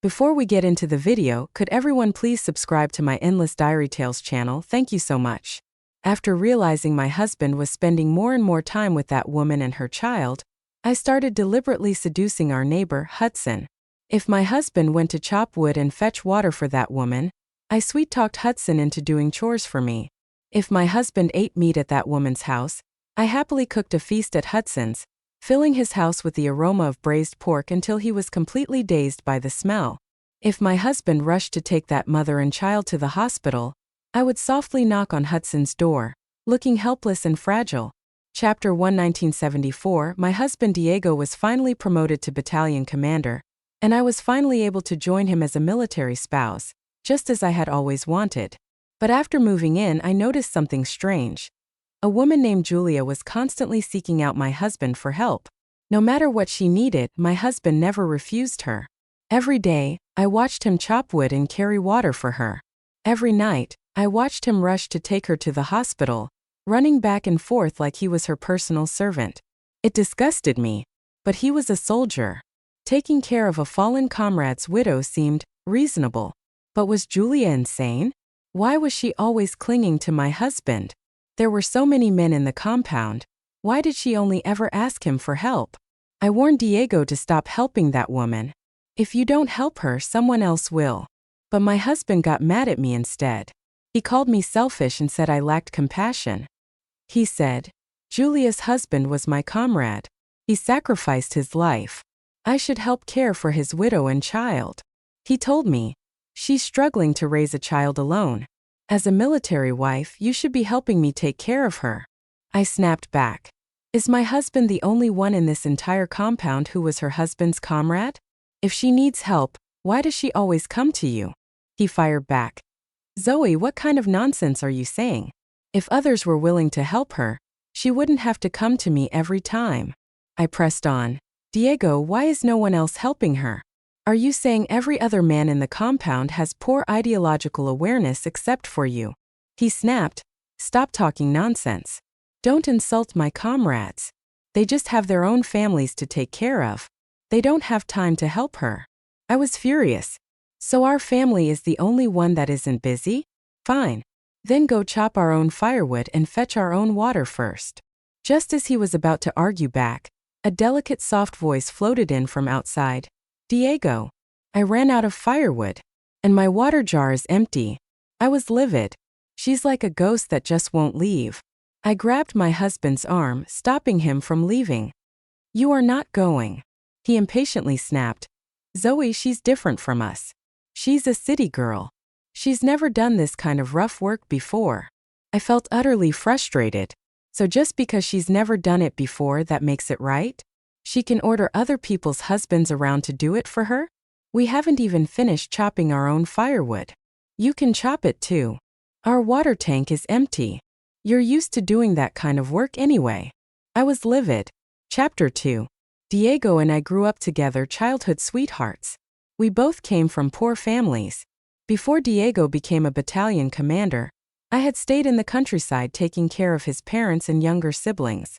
Before we get into the video, could everyone please subscribe to my Endless Diary Tales channel? Thank you so much. After realizing my husband was spending more and more time with that woman and her child, I started deliberately seducing our neighbor, Hudson. If my husband went to chop wood and fetch water for that woman, I sweet-talked Hudson into doing chores for me. If my husband ate meat at that woman's house, I happily cooked a feast at Hudson's, filling his house with the aroma of braised pork until he was completely dazed by the smell. If my husband rushed to take that mother and child to the hospital, I would softly knock on Hudson's door, looking helpless and fragile. Chapter 1, 1974. My husband Diego was finally promoted to battalion commander, and I was finally able to join him as a military spouse, just as I had always wanted. But after moving in, I noticed something strange. A woman named Julia was constantly seeking out my husband for help. No matter what she needed, my husband never refused her. Every day, I watched him chop wood and carry water for her. Every night, I watched him rush to take her to the hospital, running back and forth like he was her personal servant. It disgusted me. But he was a soldier. Taking care of a fallen comrade's widow seemed reasonable. But was Julia insane? Why was she always clinging to my husband? There were so many men in the compound. Why did she only ever ask him for help? I warned Diego to stop helping that woman. If you don't help her, someone else will. But my husband got mad at me instead. He called me selfish and said I lacked compassion. He said, Julia's husband was my comrade. He sacrificed his life. I should help care for his widow and child. He told me, she's struggling to raise a child alone. As a military wife, you should be helping me take care of her. I snapped back. Is my husband the only one in this entire compound who was her husband's comrade? If she needs help, why does she always come to you? He fired back. Zoe, what kind of nonsense are you saying? If others were willing to help her, she wouldn't have to come to me every time. I pressed on. Diego, why is no one else helping her? Are you saying every other man in the compound has poor ideological awareness except for you? He snapped. Stop talking nonsense. Don't insult my comrades. They just have their own families to take care of. They don't have time to help her. I was furious. So our family is the only one that isn't busy? Fine. Then go chop our own firewood and fetch our own water first. Just as he was about to argue back, a delicate soft voice floated in from outside. Diego, I ran out of firewood, and my water jar is empty. I was livid. She's like a ghost that just won't leave. I grabbed my husband's arm, stopping him from leaving. You are not going. He impatiently snapped. Zoe, she's different from us. She's a city girl. She's never done this kind of rough work before. I felt utterly frustrated. So just because she's never done it before, that makes it right? She can order other people's husbands around to do it for her? We haven't even finished chopping our own firewood. You can chop it too. Our water tank is empty. You're used to doing that kind of work anyway. I was livid. Chapter 2. Diego and I grew up together, childhood sweethearts. We both came from poor families. Before Diego became a battalion commander, I had stayed in the countryside taking care of his parents and younger siblings.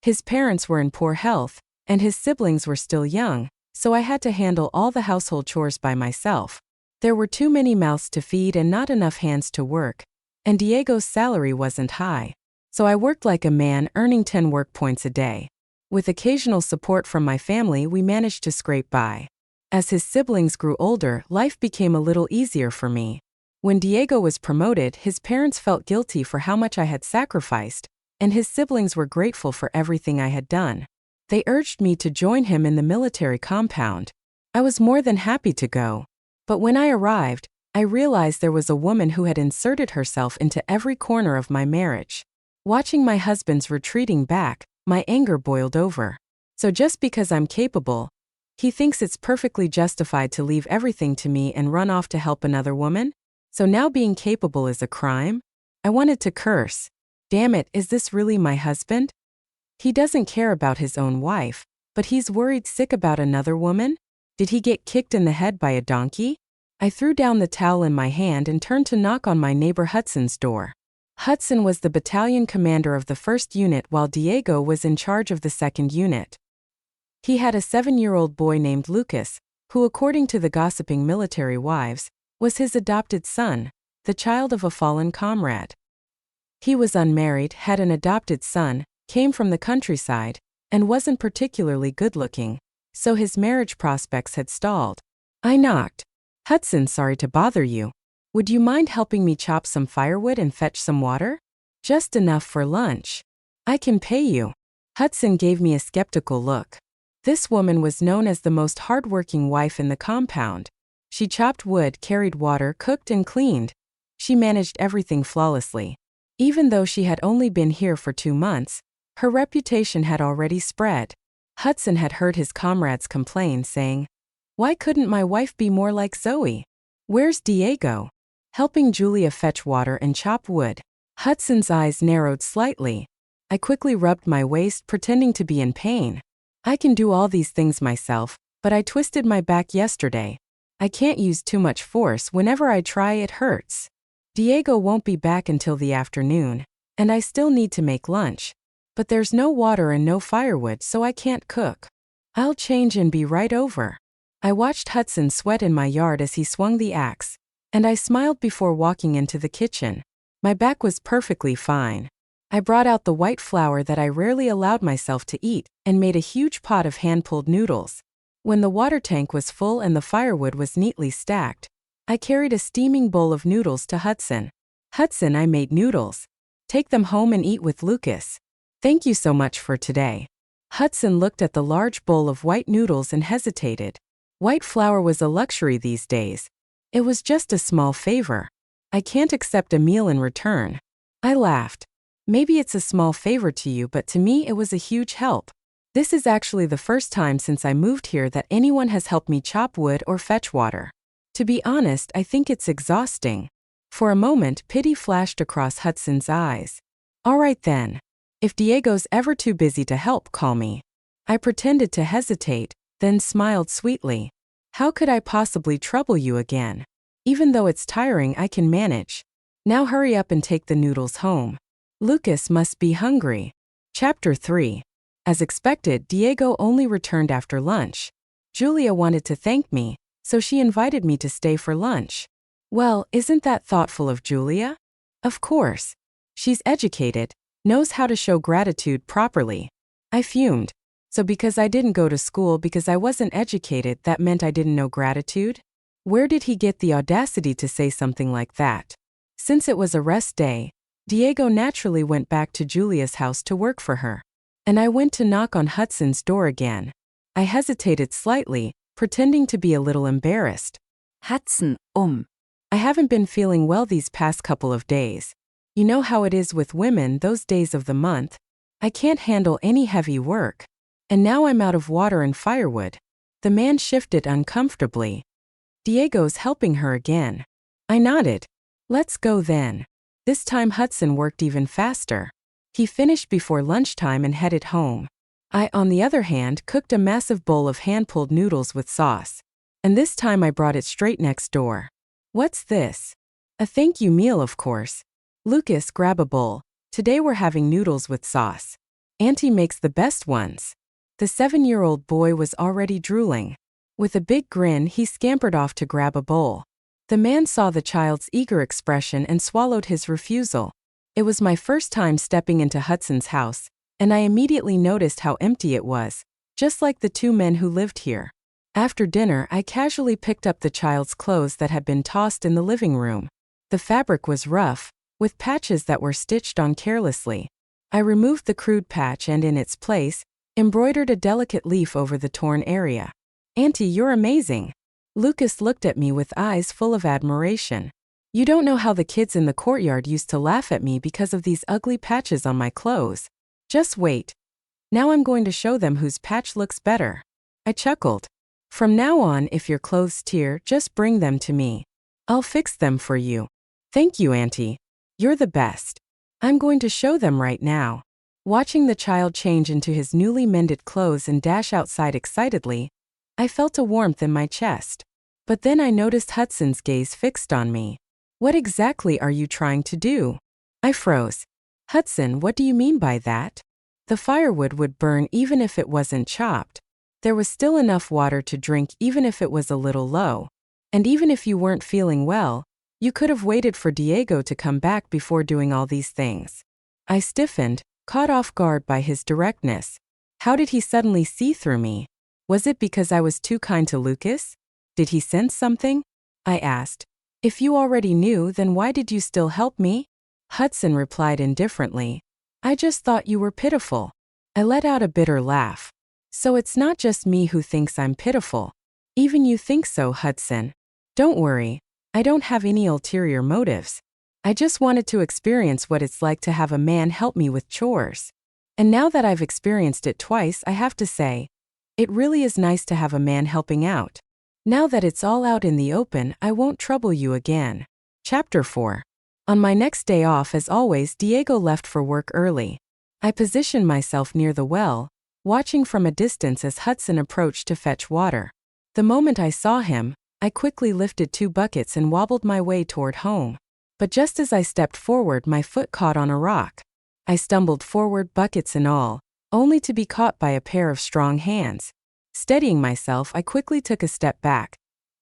His parents were in poor health, and his siblings were still young, so I had to handle all the household chores by myself. There were too many mouths to feed and not enough hands to work, and Diego's salary wasn't high, so I worked like a man, earning 10 work points a day. With occasional support from my family, we managed to scrape by. As his siblings grew older, life became a little easier for me. When Diego was promoted, his parents felt guilty for how much I had sacrificed, and his siblings were grateful for everything I had done. They urged me to join him in the military compound. I was more than happy to go. But when I arrived, I realized there was a woman who had inserted herself into every corner of my marriage. Watching my husband's retreating back, my anger boiled over. So just because I'm capable, he thinks it's perfectly justified to leave everything to me and run off to help another woman? So now being capable is a crime? I wanted to curse. Damn it, is this really my husband? He doesn't care about his own wife, but he's worried sick about another woman? Did he get kicked in the head by a donkey? I threw down the towel in my hand and turned to knock on my neighbor Hudson's door. Hudson was the battalion commander of the 1st unit while Diego was in charge of the 2nd unit. He had a 7-year-old boy named Lucas, who, according to the gossiping military wives, was his adopted son, the child of a fallen comrade. He was unmarried, had an adopted son, came from the countryside, and wasn't particularly good-looking, so his marriage prospects had stalled. I knocked. "Hudson, sorry to bother you. Would you mind helping me chop some firewood and fetch some water? Just enough for lunch. I can pay you." Hudson gave me a skeptical look. This woman was known as the most hard-working wife in the compound. She chopped wood, carried water, cooked and cleaned. She managed everything flawlessly. Even though she had only been here for 2 months, her reputation had already spread. Hudson had heard his comrades complain, saying, "Why couldn't my wife be more like Zoe? Where's Diego?" Helping Julia fetch water and chop wood. Hudson's eyes narrowed slightly. I quickly rubbed my waist, pretending to be in pain. "I can do all these things myself, but I twisted my back yesterday. I can't use too much force. Whenever I try, it hurts. Diego won't be back until the afternoon, and I still need to make lunch. But there's no water and no firewood, so I can't cook. I'll change and be right over." I watched Hudson sweat in my yard as he swung the axe, and I smiled before walking into the kitchen. My back was perfectly fine. I brought out the white flour that I rarely allowed myself to eat and made a huge pot of hand-pulled noodles. When the water tank was full and the firewood was neatly stacked, I carried a steaming bowl of noodles to Hudson. "Hudson, I made noodles. Take them home and eat with Lucas. Thank you so much for today." Hudson looked at the large bowl of white noodles and hesitated. White flour was a luxury these days. It was just a small favor. I can't accept a meal in return. I laughed. Maybe it's a small favor to you, but to me it was a huge help. This is actually the first time since I moved here that anyone has helped me chop wood or fetch water. To be honest, I think it's exhausting. For a moment, pity flashed across Hudson's eyes. "All right then. If Diego's ever too busy to help, call me." I pretended to hesitate, then smiled sweetly. "How could I possibly trouble you again? Even though it's tiring, I can manage. Now hurry up and take the noodles home. Lucas must be hungry." Chapter 3. As expected, Diego only returned after lunch. Julia wanted to thank me, so she invited me to stay for lunch. Well, isn't that thoughtful of Julia? Of course. She's educated, knows how to show gratitude properly. I fumed. So because I didn't go to school because I wasn't educated, that meant I didn't know gratitude? Where did he get the audacity to say something like that? Since it was a rest day, Diego naturally went back to Julia's house to work for her. And I went to knock on Hudson's door again. I hesitated slightly, pretending to be a little embarrassed. "Hudson, I haven't been feeling well these past couple of days. You know how it is with women those days of the month. I can't handle any heavy work. And now I'm out of water and firewood." The man shifted uncomfortably. "Diego's helping her again." I nodded. "Let's go then." This time Hudson worked even faster. He finished before lunchtime and headed home. I, on the other hand, cooked a massive bowl of hand-pulled noodles with sauce. And this time I brought it straight next door. "What's this?" "A thank you meal, of course. Lucas, grab a bowl. Today we're having noodles with sauce. Auntie makes the best ones." The 7-year-old boy was already drooling. With a big grin, he scampered off to grab a bowl. The man saw the child's eager expression and swallowed his refusal. It was my first time stepping into Hudson's house, and I immediately noticed how empty it was, just like the 2 men who lived here. After dinner, I casually picked up the child's clothes that had been tossed in the living room. The fabric was rough, with patches that were stitched on carelessly. I removed the crude patch and, in its place, embroidered a delicate leaf over the torn area. "Auntie, you're amazing." Lucas looked at me with eyes full of admiration. "You don't know how the kids in the courtyard used to laugh at me because of these ugly patches on my clothes. Just wait. Now I'm going to show them whose patch looks better." I chuckled. "From now on, if your clothes tear, just bring them to me. I'll fix them for you." "Thank you, Auntie. You're the best. I'm going to show them right now." Watching the child change into his newly mended clothes and dash outside excitedly, I felt a warmth in my chest. But then I noticed Hudson's gaze fixed on me. "What exactly are you trying to do?" I froze. "Hudson, what do you mean by that?" "The firewood would burn even if it wasn't chopped." There was still enough water to drink even if it was a little low. And even if you weren't feeling well, you could have waited for Diego to come back before doing all these things. I stiffened, caught off guard by his directness. How did he suddenly see through me? Was it because I was too kind to Lucas? Did he sense something? I asked. If you already knew, then why did you still help me? Hudson replied indifferently. I just thought you were pitiful. I let out a bitter laugh. So it's not just me who thinks I'm pitiful. Even you think so, Hudson. Don't worry. I don't have any ulterior motives. I just wanted to experience what it's like to have a man help me with chores. And now that I've experienced it twice, I have to say, it really is nice to have a man helping out. Now that it's all out in the open, I won't trouble you again. Chapter 4. On my next day off, as always, Diego left for work early. I positioned myself near the well, watching from a distance as Hudson approached to fetch water. The moment I saw him, I quickly lifted 2 buckets and wobbled my way toward home. But just as I stepped forward, my foot caught on a rock. I stumbled forward, buckets and all, only to be caught by a pair of strong hands. Steadying myself, I quickly took a step back,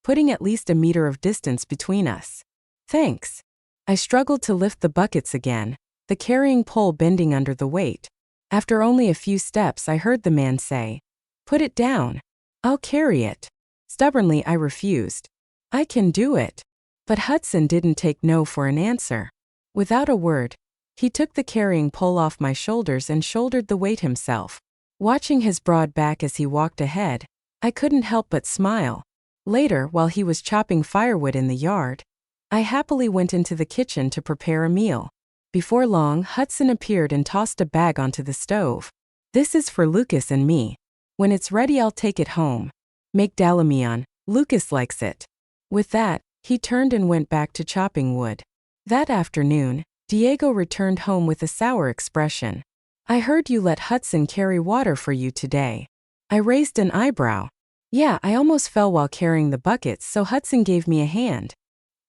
putting at least a meter of distance between us. Thanks. I struggled to lift the buckets again, the carrying pole bending under the weight. After only a few steps, I heard the man say, "Put it down. I'll carry it." Stubbornly, I refused. I can do it. But Hudson didn't take no for an answer. Without a word, he took the carrying pole off my shoulders and shouldered the weight himself. Watching his broad back as he walked ahead, I couldn't help but smile. Later, while he was chopping firewood in the yard, I happily went into the kitchen to prepare a meal. Before long, Hudson appeared and tossed a bag onto the stove. This is for Lucas and me. When it's ready, I'll take it home. Make dalamian. Lucas likes it. With that, he turned and went back to chopping wood. That afternoon, Diego returned home with a sour expression. I heard you let Hudson carry water for you today. I raised an eyebrow. Yeah, I almost fell while carrying the buckets, so Hudson gave me a hand.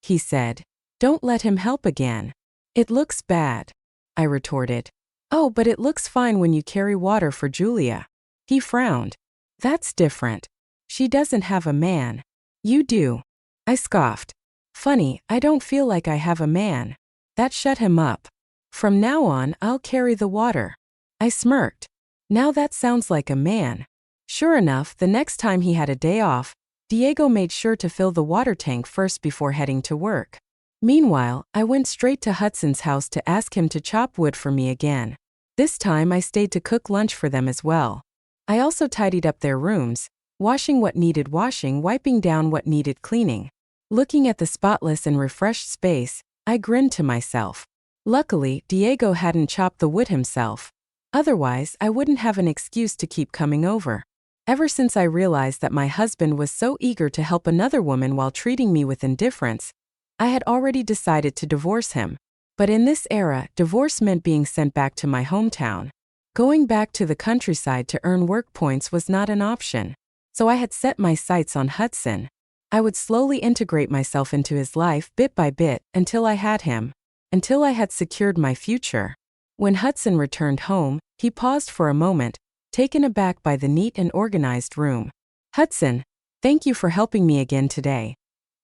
He said, "Don't let him help again. It looks bad." I retorted. "Oh, but it looks fine when you carry water for Julia." He frowned. "That's different. She doesn't have a man. You do." I scoffed. "Funny, I don't feel like I have a man." That shut him up. "From now on, I'll carry the water." I smirked. Now that sounds like a man. Sure enough, the next time he had a day off, Diego made sure to fill the water tank first before heading to work. Meanwhile, I went straight to Hudson's house to ask him to chop wood for me again. This time I stayed to cook lunch for them as well. I also tidied up their rooms, washing what needed washing, wiping down what needed cleaning. Looking at the spotless and refreshed space, I grinned to myself. Luckily, Diego hadn't chopped the wood himself. Otherwise, I wouldn't have an excuse to keep coming over. Ever since I realized that my husband was so eager to help another woman while treating me with indifference, I had already decided to divorce him. But in this era, divorce meant being sent back to my hometown. Going back to the countryside to earn work points was not an option. So I had set my sights on Hudson. I would slowly integrate myself into his life bit by bit until I had him, until I had secured my future. When Hudson returned home, he paused for a moment, taken aback by the neat and organized room. "Hudson, thank you for helping me again today,"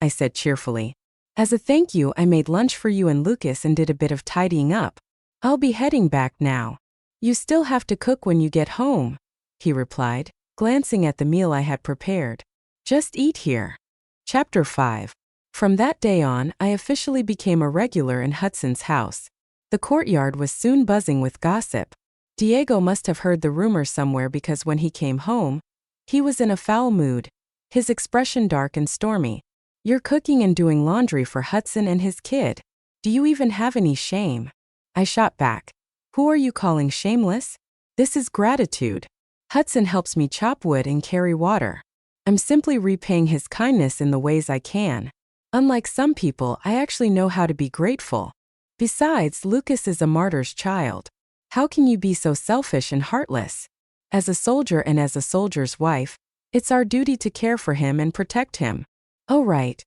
I said cheerfully. "As a thank you, I made lunch for you and Lucas and did a bit of tidying up. I'll be heading back now." "You still have to cook when you get home," he replied, glancing at the meal I had prepared. "Just eat here." Chapter 5. From that day on, I officially became a regular in Hudson's house. The courtyard was soon buzzing with gossip. Diego must have heard the rumor somewhere because when he came home, he was in a foul mood, his expression dark and stormy. "You're cooking and doing laundry for Hudson and his kid. Do you even have any shame?" I shot back. "Who are you calling shameless? This is gratitude. Hudson helps me chop wood and carry water. I'm simply repaying his kindness in the ways I can. Unlike some people, I actually know how to be grateful. Besides, Lucas is a martyr's child. How can you be so selfish and heartless? As a soldier and as a soldier's wife, it's our duty to care for him and protect him. Oh right.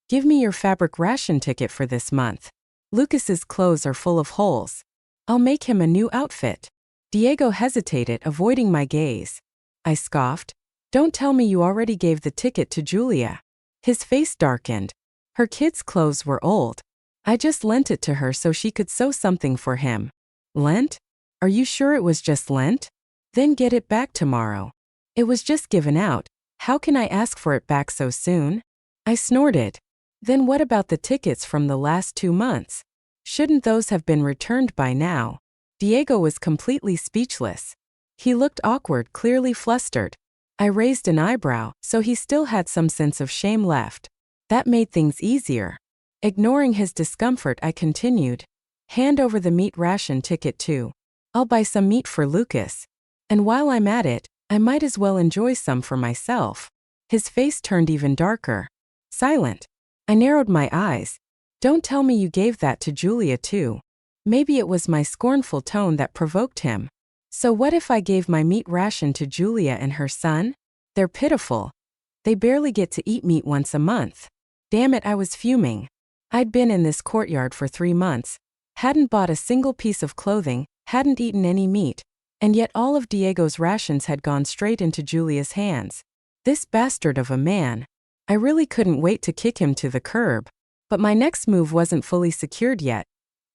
Give me your fabric ration ticket for this month. Lucas's clothes are full of holes. I'll make him a new outfit." Diego hesitated, avoiding my gaze. I scoffed. Don't tell me you already gave the ticket to Julia. His face darkened. Her kids' clothes were old. I just lent it to her so she could sew something for him. Lent? Are you sure it was just lent? Then get it back tomorrow. It was just given out. How can I ask for it back so soon? I snorted. Then what about the tickets from the last 2 months? Shouldn't those have been returned by now? Diego was completely speechless. He looked awkward, clearly flustered. I raised an eyebrow, so he still had some sense of shame left. That made things easier. Ignoring his discomfort, I continued. Hand over the meat ration ticket too. I'll buy some meat for Lucas. And while I'm at it, I might as well enjoy some for myself. His face turned even darker. Silent. I narrowed my eyes. Don't tell me you gave that to Julia too. Maybe it was my scornful tone that provoked him. So what if I gave my meat ration to Julia and her son? They're pitiful. They barely get to eat meat once a month. Damn it, I was fuming. I'd been in this courtyard for 3 months, hadn't bought a single piece of clothing, hadn't eaten any meat, and yet all of Diego's rations had gone straight into Julia's hands. This bastard of a man. I really couldn't wait to kick him to the curb. But my next move wasn't fully secured yet.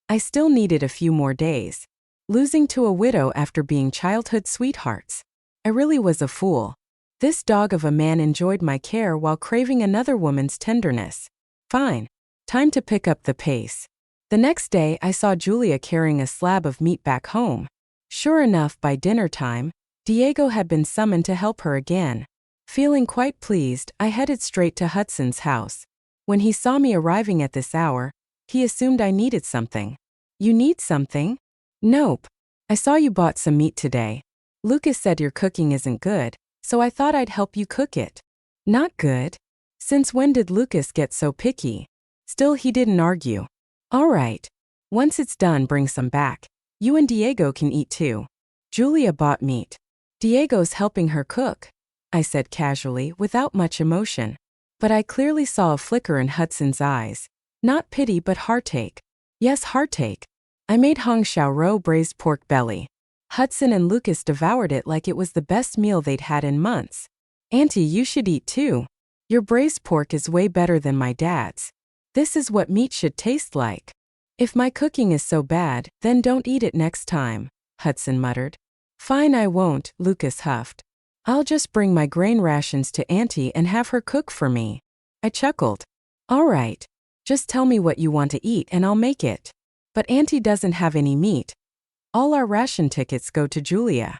I still needed a few more days. Losing to a widow after being childhood sweethearts. I really was a fool. This dog of a man enjoyed my care while craving another woman's tenderness. Fine. Time to pick up the pace. The next day, I saw Julia carrying a slab of meat back home. Sure enough, by dinner time, Diego had been summoned to help her again. Feeling quite pleased, I headed straight to Hudson's house. When he saw me arriving at this hour, he assumed I needed something. You need something? Nope. I saw you bought some meat today. Lucas said your cooking isn't good, so I thought I'd help you cook it. Not good? Since when did Lucas get so picky? Still, he didn't argue. All right. Once it's done, bring some back. You and Diego can eat too. Julia bought meat. Diego's helping her cook, I said casually, without much emotion. But I clearly saw a flicker in Hudson's eyes. Not pity, but heartache. Yes, heartache. I made Hong Shao Rou braised pork belly. Hudson and Lucas devoured it like it was the best meal they'd had in months. Auntie, you should eat too. Your braised pork is way better than my dad's. This is what meat should taste like. If my cooking is so bad, then don't eat it next time, Hudson muttered. Fine, I won't, Lucas huffed. I'll just bring my grain rations to Auntie and have her cook for me. I chuckled. All right. Just tell me what you want to eat and I'll make it. But Auntie doesn't have any meat. All our ration tickets go to Julia.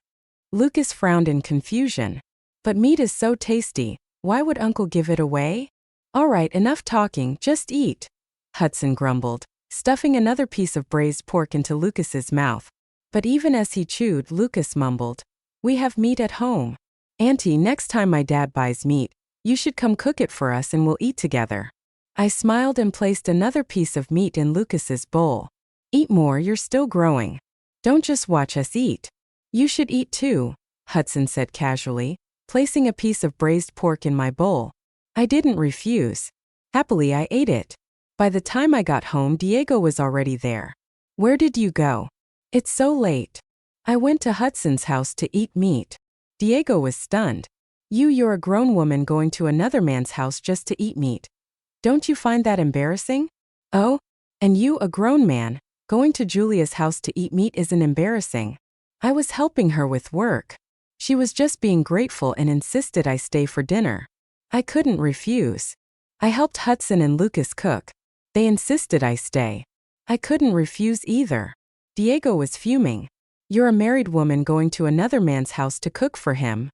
Lucas frowned in confusion. But meat is so tasty, why would Uncle give it away? All right, enough talking, just eat, Hudson grumbled, stuffing another piece of braised pork into Lucas's mouth. But even as he chewed, Lucas mumbled, We have meat at home. Auntie, next time my dad buys meat, you should come cook it for us and we'll eat together. I smiled and placed another piece of meat in Lucas's bowl. Eat more, you're still growing. Don't just watch us eat. You should eat too, Hudson said casually, placing a piece of braised pork in my bowl. I didn't refuse. Happily, I ate it. By the time I got home, Diego was already there. Where did you go? It's so late. I went to Hudson's house to eat meat. Diego was stunned. You're a grown woman going to another man's house just to eat meat. Don't you find that embarrassing? Oh? And you, a grown man, going to Julia's house to eat meat isn't embarrassing. I was helping her with work. She was just being grateful and insisted I stay for dinner. I couldn't refuse. I helped Hudson and Lucas cook. They insisted I stay. I couldn't refuse either. Diego was fuming. You're a married woman going to another man's house to cook for him.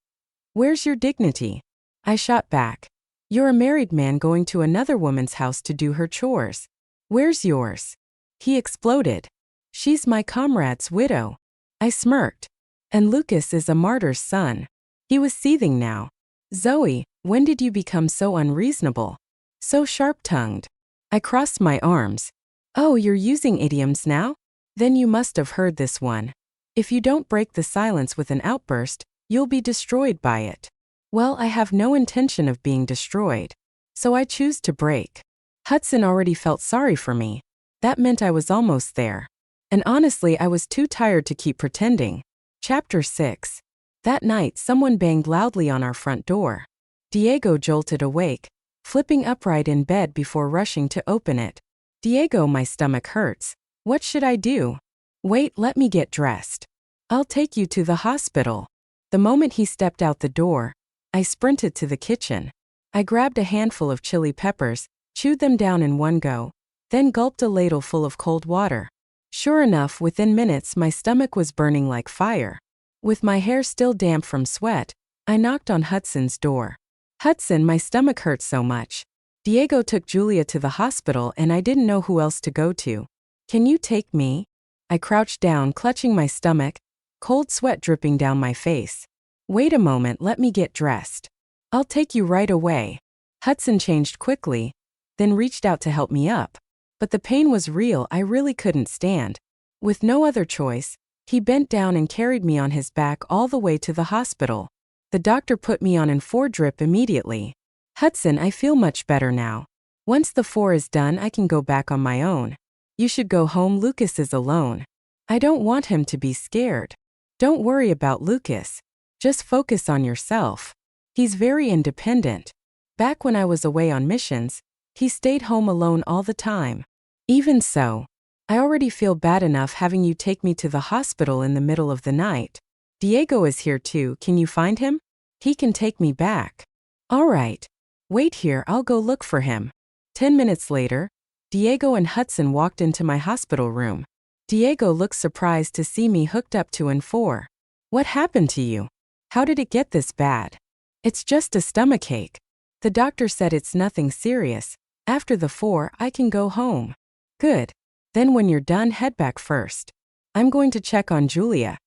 Where's your dignity? I shot back. You're a married man going to another woman's house to do her chores. Where's yours? He exploded. She's my comrade's widow. I smirked. And Lucas is a martyr's son. He was seething now. Zoe, when did you become so unreasonable? So sharp-tongued. I crossed my arms. Oh, you're using idioms now? Then you must have heard this one. If you don't break the silence with an outburst, you'll be destroyed by it. Well, I have no intention of being destroyed. So I choose to break. Hudson already felt sorry for me. That meant I was almost there. And honestly, I was too tired to keep pretending. Chapter 6. That night, someone banged loudly on our front door. Diego jolted awake, flipping upright in bed before rushing to open it. Diego, my stomach hurts. What should I do? Wait, let me get dressed. I'll take you to the hospital. The moment he stepped out the door, I sprinted to the kitchen. I grabbed a handful of chili peppers, chewed them down in one go, then gulped a ladle full of cold water. Sure enough, within minutes my stomach was burning like fire. With my hair still damp from sweat, I knocked on Hudson's door. Hudson, my stomach hurts so much. Diego took Julia to the hospital and I didn't know who else to go to. Can you take me? I crouched down, clutching my stomach, cold sweat dripping down my face. Wait a moment, let me get dressed. I'll take you right away. Hudson changed quickly, then reached out to help me up. But the pain was real, I really couldn't stand. With no other choice, he bent down and carried me on his back all the way to the hospital. The doctor put me on an 4-drip immediately. Hudson, I feel much better now. Once the 4 is done, I can go back on my own. You should go home, Lucas is alone. I don't want him to be scared. Don't worry about Lucas. Just focus on yourself. He's very independent. Back when I was away on missions, he stayed home alone all the time. Even so, I already feel bad enough having you take me to the hospital in the middle of the night. Diego is here too, can you find him? He can take me back. All right. Wait here, I'll go look for him. 10 minutes later, Diego and Hudson walked into my hospital room. Diego looked surprised to see me hooked up to an 4. What happened to you? How did it get this bad? It's just a stomachache. The doctor said it's nothing serious. After the 4, I can go home. Good. Then when you're done, head back first. I'm going to check on Julia.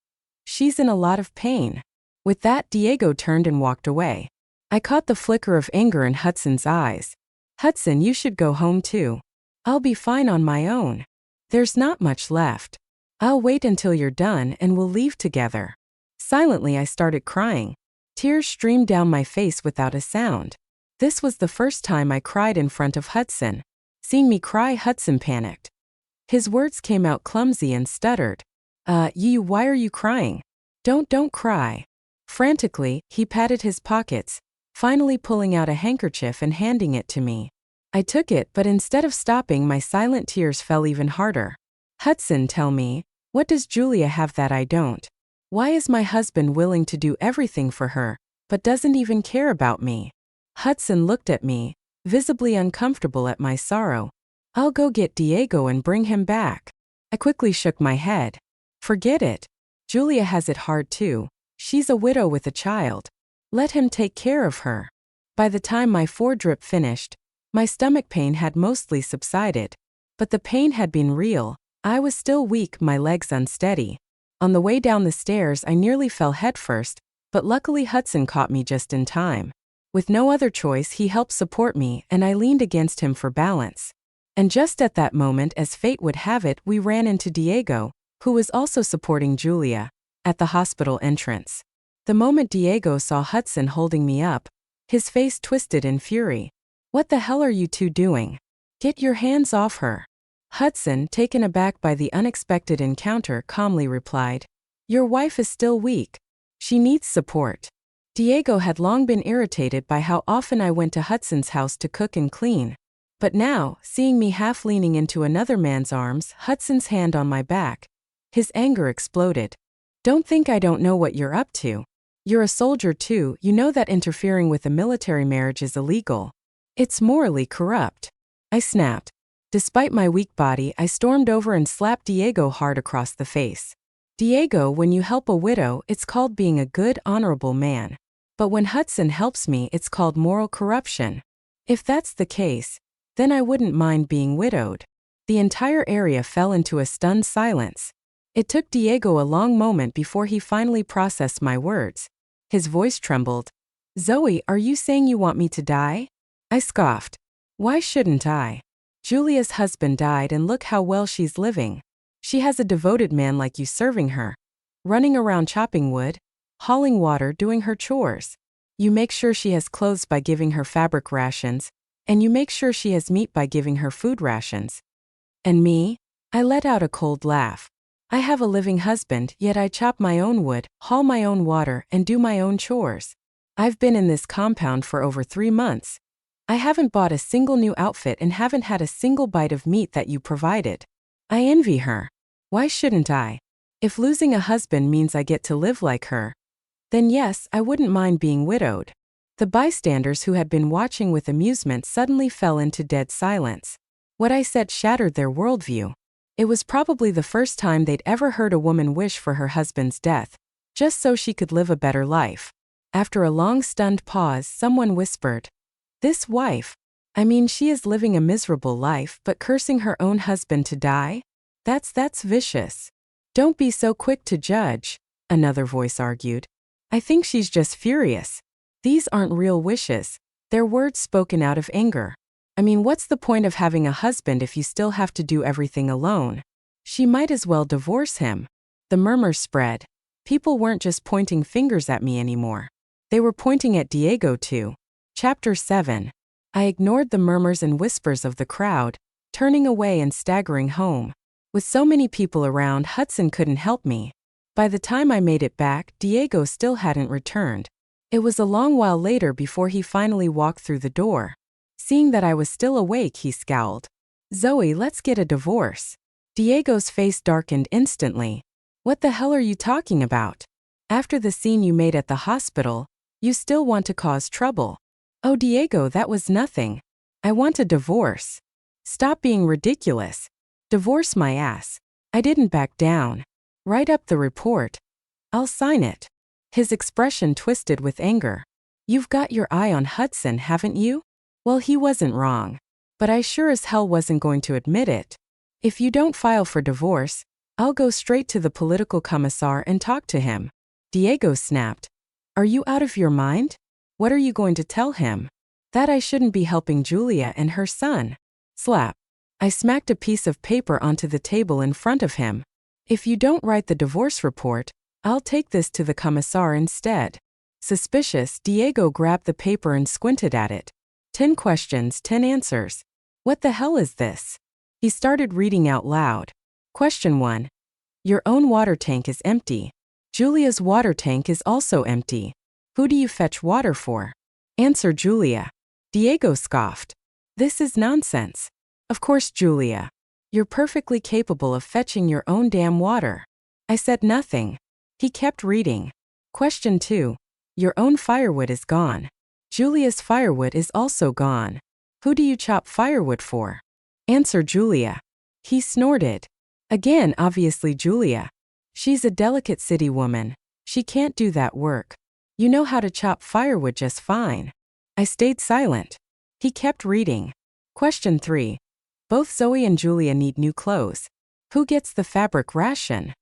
She's in a lot of pain. With that, Diego turned and walked away. I caught the flicker of anger in Hudson's eyes. Hudson, you should go home too. I'll be fine on my own. There's not much left. I'll wait until you're done and we'll leave together. Silently, I started crying. Tears streamed down my face without a sound. This was the first time I cried in front of Hudson. Seeing me cry, Hudson panicked. His words came out clumsy and stuttered. Why are you crying? Don't cry. Frantically, he patted his pockets, finally pulling out a handkerchief and handing it to me. I took it, but instead of stopping, my silent tears fell even harder. Hudson, tell me, what does Julia have that I don't? Why is my husband willing to do everything for her, but doesn't even care about me? Hudson looked at me, visibly uncomfortable at my sorrow. I'll go get Diego and bring him back. I quickly shook my head. Forget it. Julia has it hard too. She's a widow with a child. Let him take care of her. By the time my 4-drip finished, my stomach pain had mostly subsided. But the pain had been real. I was still weak, my legs unsteady. On the way down the stairs, I nearly fell headfirst, but luckily Hudson caught me just in time. With no other choice, he helped support me and I leaned against him for balance. And just at that moment, as fate would have it, we ran into Diego, who was also supporting Julia, at the hospital entrance. The moment Diego saw Hudson holding me up, his face twisted in fury. What the hell are you two doing? Get your hands off her. Hudson, taken aback by the unexpected encounter, calmly replied, Your wife is still weak. She needs support. Diego had long been irritated by how often I went to Hudson's house to cook and clean. But now, seeing me half leaning into another man's arms, Hudson's hand on my back, his anger exploded. Don't think I don't know what you're up to. You're a soldier too, you know that interfering with a military marriage is illegal. It's morally corrupt. I snapped. Despite my weak body, I stormed over and slapped Diego hard across the face. Diego, when you help a widow, it's called being a good, honorable man. But when Hudson helps me, it's called moral corruption. If that's the case, then I wouldn't mind being widowed. The entire area fell into a stunned silence. It took Diego a long moment before he finally processed my words. His voice trembled. Zoe, are you saying you want me to die? I scoffed. Why shouldn't I? Julia's husband died and look how well she's living. She has a devoted man like you serving her, running around chopping wood, hauling water, doing her chores. You make sure she has clothes by giving her fabric rations, and you make sure she has meat by giving her food rations. And me? I let out a cold laugh. I have a living husband, yet I chop my own wood, haul my own water, and do my own chores. I've been in this compound for over 3 months. I haven't bought a single new outfit and haven't had a single bite of meat that you provided. I envy her. Why shouldn't I? If losing a husband means I get to live like her, then yes, I wouldn't mind being widowed. The bystanders who had been watching with amusement suddenly fell into dead silence. What I said shattered their worldview. It was probably the first time they'd ever heard a woman wish for her husband's death, just so she could live a better life. After a long stunned pause, someone whispered, "This wife, I mean, she is living a miserable life but cursing her own husband to die? That's vicious." "Don't be so quick to judge," another voice argued. "I think she's just furious. These aren't real wishes. They're words spoken out of anger. I mean, what's the point of having a husband if you still have to do everything alone? She might as well divorce him." The murmurs spread. People weren't just pointing fingers at me anymore. They were pointing at Diego too. Chapter 7. I ignored the murmurs and whispers of the crowd, turning away and staggering home. With so many people around, Hudson couldn't help me. By the time I made it back, Diego still hadn't returned. It was a long while later before he finally walked through the door. Seeing that I was still awake, he scowled. "Zoe, let's get a divorce." Diego's face darkened instantly. "What the hell are you talking about? After the scene you made at the hospital, you still want to cause trouble." "Oh, Diego, that was nothing. I want a divorce." "Stop being ridiculous. Divorce my ass." I didn't back down. "Write up the report. I'll sign it." His expression twisted with anger. "You've got your eye on Hudson, haven't you?" Well, he wasn't wrong. But I sure as hell wasn't going to admit it. "If you don't file for divorce, I'll go straight to the political commissar and talk to him." Diego snapped. "Are you out of your mind? What are you going to tell him? That I shouldn't be helping Julia and her son?" Slap. I smacked a piece of paper onto the table in front of him. "If you don't write the divorce report, I'll take this to the commissar instead." Suspicious, Diego grabbed the paper and squinted at it. 10 questions, 10 answers. What the hell is this? He started reading out loud. Question 1. Your own water tank is empty. Julia's water tank is also empty. Who do you fetch water for? Answer: Julia. Diego scoffed. This is nonsense. Of course, Julia. You're perfectly capable of fetching your own damn water. I said nothing. He kept reading. Question 2. Your own firewood is gone. Julia's firewood is also gone. Who do you chop firewood for? Answer: Julia. He snorted. Again, obviously Julia. She's a delicate city woman. She can't do that work. You know how to chop firewood just fine. I stayed silent. He kept reading. Question 3. Both Zoe and Julia need new clothes. Who gets the fabric ration?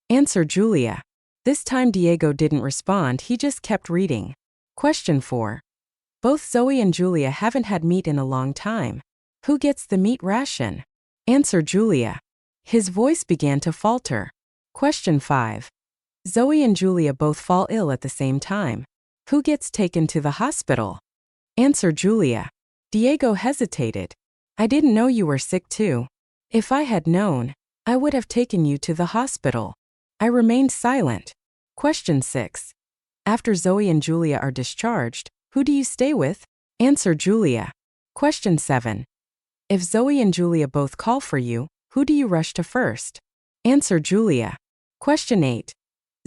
Answer: Julia. This time Diego didn't respond, he just kept reading. Question 4. Both Zoe and Julia haven't had meat in a long time. Who gets the meat ration? Answer: Julia. His voice began to falter. Question 5. Zoe and Julia both fall ill at the same time. Who gets taken to the hospital? Answer: Julia. Diego hesitated. I didn't know you were sick too. If I had known, I would have taken you to the hospital. I remained silent. Question 6. After Zoe and Julia are discharged, who do you stay with? Answer: Julia. Question 7. If Zoe and Julia both call for you, who do you rush to first? Answer: Julia. Question 8.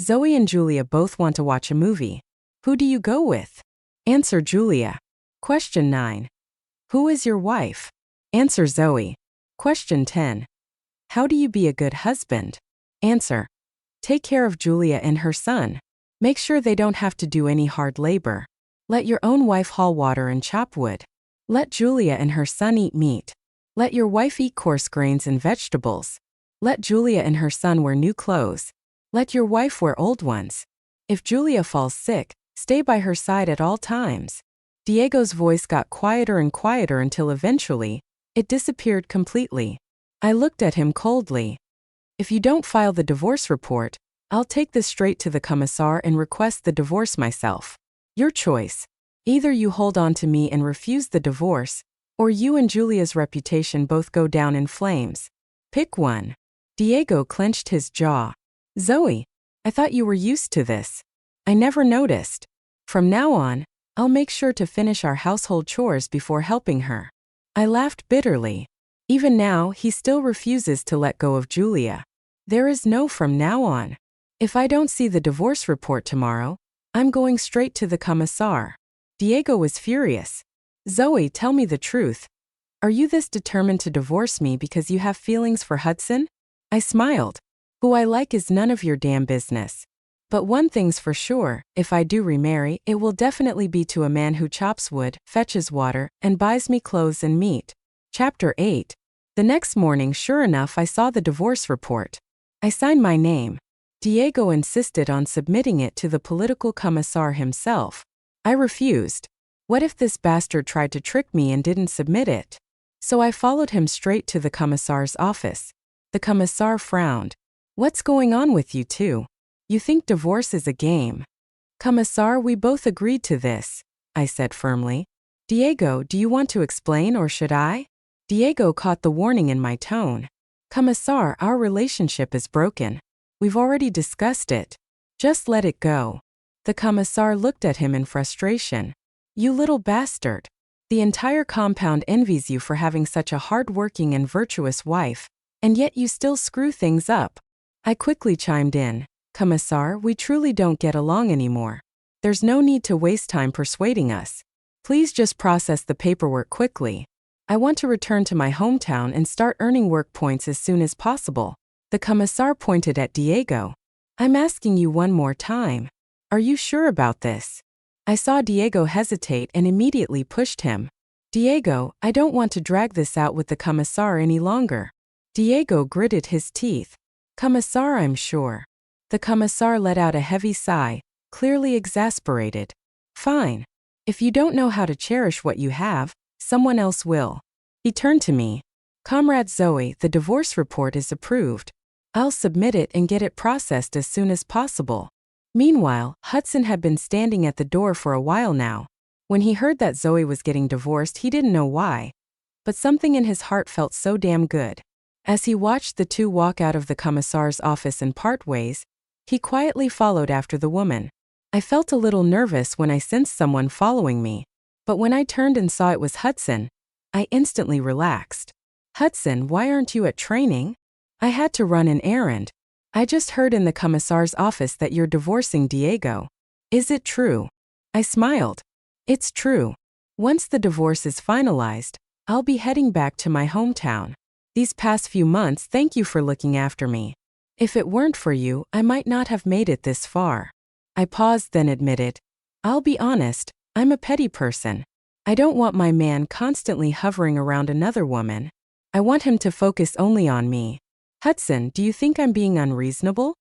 Zoe and Julia both want to watch a movie. Who do you go with? Answer: Julia. Question 9. Who is your wife? Answer: Zoe. Question 10. How do you be a good husband? Answer: take care of Julia and her son. Make sure they don't have to do any hard labor. Let your own wife haul water and chop wood. Let Julia and her son eat meat. Let your wife eat coarse grains and vegetables. Let Julia and her son wear new clothes. Let your wife wear old ones. If Julia falls sick, stay by her side at all times. Diego's voice got quieter and quieter until eventually, it disappeared completely. I looked at him coldly. If you don't file the divorce report, I'll take this straight to the commissar and request the divorce myself. Your choice. Either you hold on to me and refuse the divorce, or you and Julia's reputation both go down in flames. Pick one. Diego clenched his jaw. Zoe, I thought you were used to this. I never noticed. From now on, I'll make sure to finish our household chores before helping her. I laughed bitterly. Even now, he still refuses to let go of Julia. There is no from now on. If I don't see the divorce report tomorrow, I'm going straight to the commissar. Diego was furious. Zoe, tell me the truth. Are you this determined to divorce me because you have feelings for Hudson? I smiled. Who I like is none of your damn business. But one thing's for sure, if I do remarry, it will definitely be to a man who chops wood, fetches water, and buys me clothes and meat. Chapter 8. The next morning, sure enough, I saw the divorce report. I signed my name. Diego insisted on submitting it to the political commissar himself. I refused. What if this bastard tried to trick me and didn't submit it? So I followed him straight to the commissar's office. The commissar frowned. What's going on with you two? You think divorce is a game? Commissar, we both agreed to this, I said firmly. Diego, do you want to explain or should I? Diego caught the warning in my tone. Commissar, our relationship is broken. We've already discussed it. Just let it go. The commissar looked at him in frustration. You little bastard. The entire compound envies you for having such a hard-working and virtuous wife, and yet you still screw things up. I quickly chimed in. Commissar, we truly don't get along anymore. There's no need to waste time persuading us. Please just process the paperwork quickly. I want to return to my hometown and start earning work points as soon as possible. The commissar pointed at Diego. I'm asking you one more time. Are you sure about this? I saw Diego hesitate and immediately pushed him. Diego, I don't want to drag this out with the commissar any longer. Diego gritted his teeth. Commissar, I'm sure. The commissar let out a heavy sigh, clearly exasperated. Fine. If you don't know how to cherish what you have, someone else will. He turned to me. Comrade Zoe, the divorce report is approved. I'll submit it and get it processed as soon as possible. Meanwhile, Hudson had been standing at the door for a while now. When he heard that Zoe was getting divorced, he didn't know why. But something in his heart felt so damn good. As he watched the two walk out of the commissar's office and part ways, he quietly followed after the woman. I felt a little nervous when I sensed someone following me. But when I turned and saw it was Hudson, I instantly relaxed. Hudson, why aren't you at training? I had to run an errand. I just heard in the commissar's office that you're divorcing Diego. Is it true? I smiled. It's true. Once the divorce is finalized, I'll be heading back to my hometown. These past few months, thank you for looking after me. If it weren't for you, I might not have made it this far. I paused, then admitted, I'll be honest, I'm a petty person. I don't want my man constantly hovering around another woman. I want him to focus only on me. Hudson, do you think I'm being unreasonable?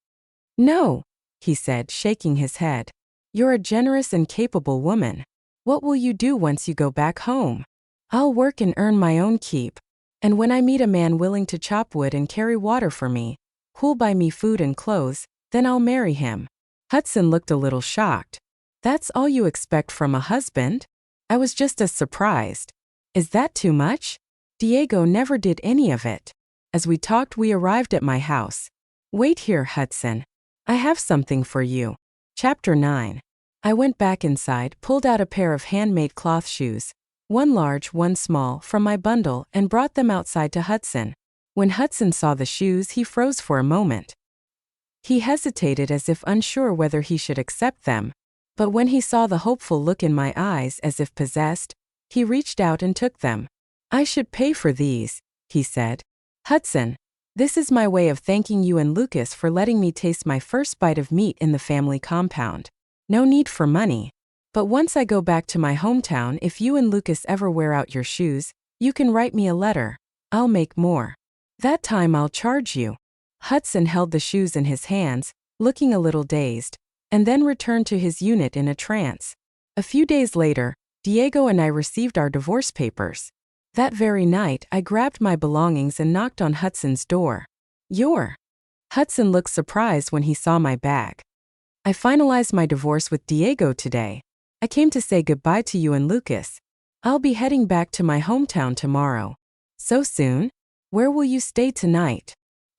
No, he said, shaking his head. You're a generous and capable woman. What will you do once you go back home? I'll work and earn my own keep. And when I meet a man willing to chop wood and carry water for me, who'll buy me food and clothes, then I'll marry him. Hudson looked a little shocked. That's all you expect from a husband? I was just as surprised. Is that too much? Diego never did any of it. As we talked, we arrived at my house. Wait here, Hudson. I have something for you. Chapter 9. I went back inside, pulled out a pair of handmade cloth shoes, one large, one small, from my bundle and brought them outside to Hudson. When Hudson saw the shoes, he froze for a moment. He hesitated as if unsure whether he should accept them, but when he saw the hopeful look in my eyes as if possessed, he reached out and took them. I should pay for these, he said. Hudson, this is my way of thanking you and Lucas for letting me taste my first bite of meat in the family compound. No need for money. But once I go back to my hometown, if you and Lucas ever wear out your shoes, you can write me a letter. I'll make more. That time I'll charge you. Hudson held the shoes in his hands, looking a little dazed, and then returned to his unit in a trance. A few days later, Diego and I received our divorce papers. That very night, I grabbed my belongings and knocked on Hudson's door. Hudson looked surprised when he saw my bag. I finalized my divorce with Diego today. I came to say goodbye to you and Lucas. I'll be heading back to my hometown tomorrow. So soon? Where will you stay tonight?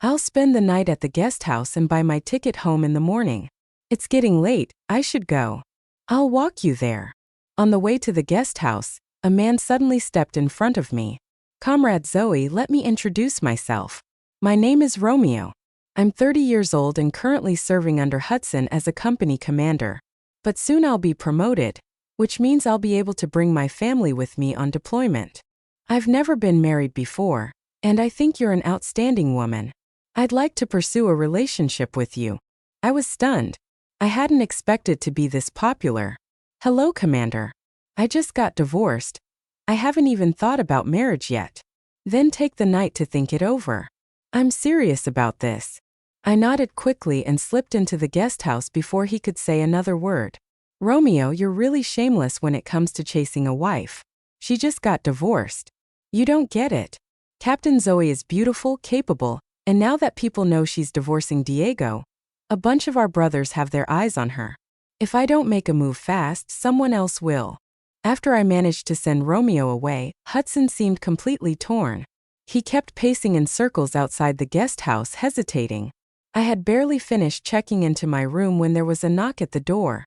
I'll spend the night at the guest house and buy my ticket home in the morning. It's getting late, I should go. I'll walk you there. On the way to the guest house, a man suddenly stepped in front of me. Comrade Zoe, let me introduce myself. My name is Romeo. I'm 30 years old and currently serving under Hudson as a company commander. But soon I'll be promoted, which means I'll be able to bring my family with me on deployment. I've never been married before, and I think you're an outstanding woman. I'd like to pursue a relationship with you. I was stunned. I hadn't expected to be this popular. Hello, Commander. I just got divorced. I haven't even thought about marriage yet. Then take the night to think it over. I'm serious about this. I nodded quickly and slipped into the guest house before he could say another word. Romeo, you're really shameless when it comes to chasing a wife. She just got divorced. You don't get it. Captain Zoe is beautiful, capable, and now that people know she's divorcing Diego, a bunch of our brothers have their eyes on her. If I don't make a move fast, someone else will. After I managed to send Romeo away, Hudson seemed completely torn. He kept pacing in circles outside the guest house, hesitating. I had barely finished checking into my room when there was a knock at the door.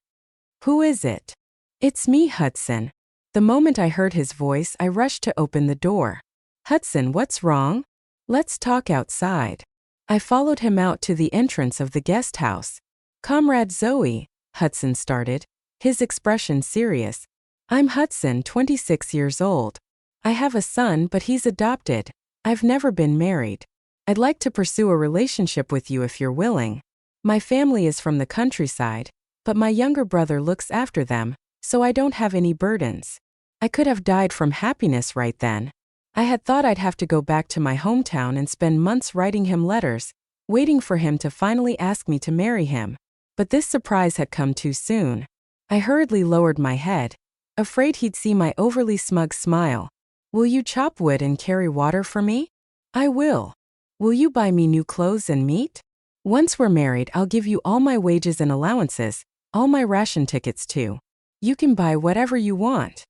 Who is it? It's me, Hudson. The moment I heard his voice, I rushed to open the door. Hudson, what's wrong? Let's talk outside. I followed him out to the entrance of the guest house. Comrade Zoe, Hudson started, his expression serious. I'm Hudson, 26 years old. I have a son, but he's adopted. I've never been married. I'd like to pursue a relationship with you if you're willing. My family is from the countryside, but my younger brother looks after them, so I don't have any burdens. I could have died from happiness right then. I had thought I'd have to go back to my hometown and spend months writing him letters, waiting for him to finally ask me to marry him. But this surprise had come too soon. I hurriedly lowered my head, afraid he'd see my overly smug smile. Will you chop wood and carry water for me? I will. Will you buy me new clothes and meat? Once we're married, I'll give you all my wages and allowances, all my ration tickets too. You can buy whatever you want.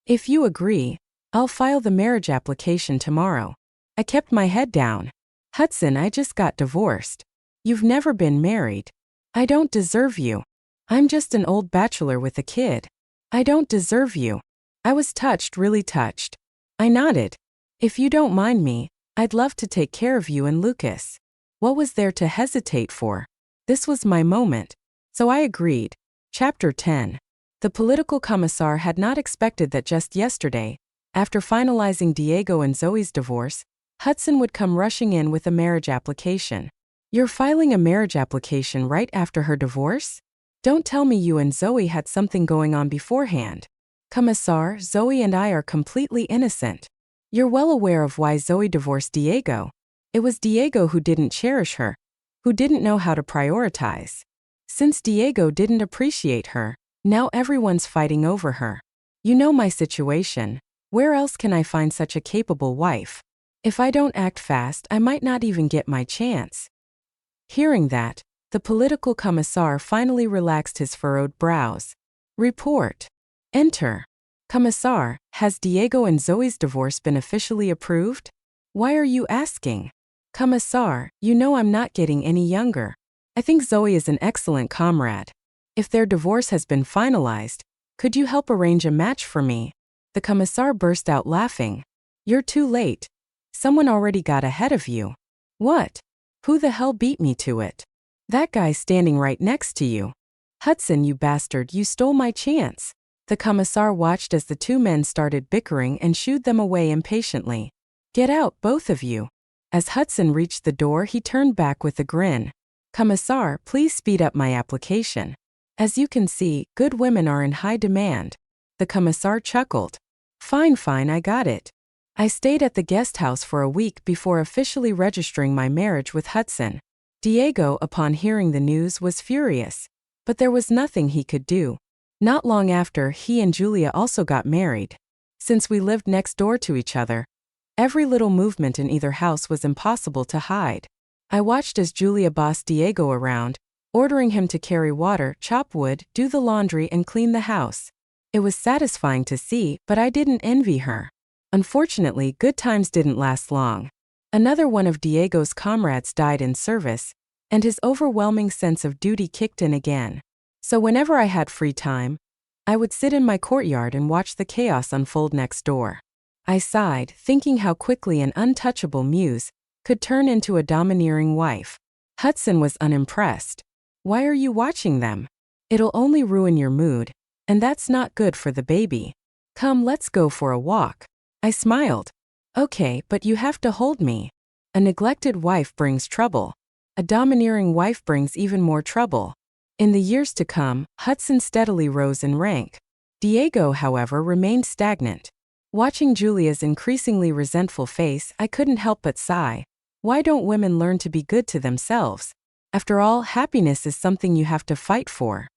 If you agree, I'll file the marriage application tomorrow. I kept my head down. Hudson, I just got divorced. You've never been married. I don't deserve you. I'm just an old bachelor with a kid. I don't deserve you. I was touched, really touched. I nodded. If you don't mind me, I'd love to take care of you and Lucas. What was there to hesitate for? This was my moment. So I agreed. Chapter 10. The political commissar had not expected that just yesterday, after finalizing Diego and Zoe's divorce, Hudson would come rushing in with a marriage application. You're filing a marriage application right after her divorce? Don't tell me you and Zoe had something going on beforehand. Commissar, Zoe and I are completely innocent. You're well aware of why Zoe divorced Diego. It was Diego who didn't cherish her, who didn't know how to prioritize. Since Diego didn't appreciate her, now everyone's fighting over her. You know my situation. Where else can I find such a capable wife? If I don't act fast, I might not even get my chance. Hearing that, the political commissar finally relaxed his furrowed brows. Report. Enter. Commissar, has Diego and Zoe's divorce been officially approved? Why are you asking? Commissar, you know I'm not getting any younger. I think Zoe is an excellent comrade. If their divorce has been finalized, could you help arrange a match for me? The commissar burst out laughing. You're too late. Someone already got ahead of you. What? Who the hell beat me to it? That guy standing right next to you. Hudson, you bastard, you stole my chance. The commissar watched as the two men started bickering and shooed them away impatiently. Get out, both of you. As Hudson reached the door, he turned back with a grin. Commissar, please speed up my application. As you can see, good women are in high demand. The commissar chuckled. Fine, I got it. I stayed at the guest house for a week before officially registering my marriage with Hudson. Diego, upon hearing the news, was furious. But there was nothing he could do. Not long after, he and Julia also got married. Since we lived next door to each other, every little movement in either house was impossible to hide. I watched as Julia bossed Diego around, ordering him to carry water, chop wood, do the laundry, and clean the house. It was satisfying to see, but I didn't envy her. Unfortunately, good times didn't last long. Another one of Diego's comrades died in service, and his overwhelming sense of duty kicked in again. So whenever I had free time, I would sit in my courtyard and watch the chaos unfold next door. I sighed, thinking how quickly an untouchable muse could turn into a domineering wife. Hudson was unimpressed. Why are you watching them? It'll only ruin your mood, and that's not good for the baby. Come, let's go for a walk. I smiled. Okay, but you have to hold me. A neglected wife brings trouble. A domineering wife brings even more trouble. In the years to come, Hudson steadily rose in rank. Diego, however, remained stagnant. Watching Julia's increasingly resentful face, I couldn't help but sigh. Why don't women learn to be good to themselves? After all, happiness is something you have to fight for.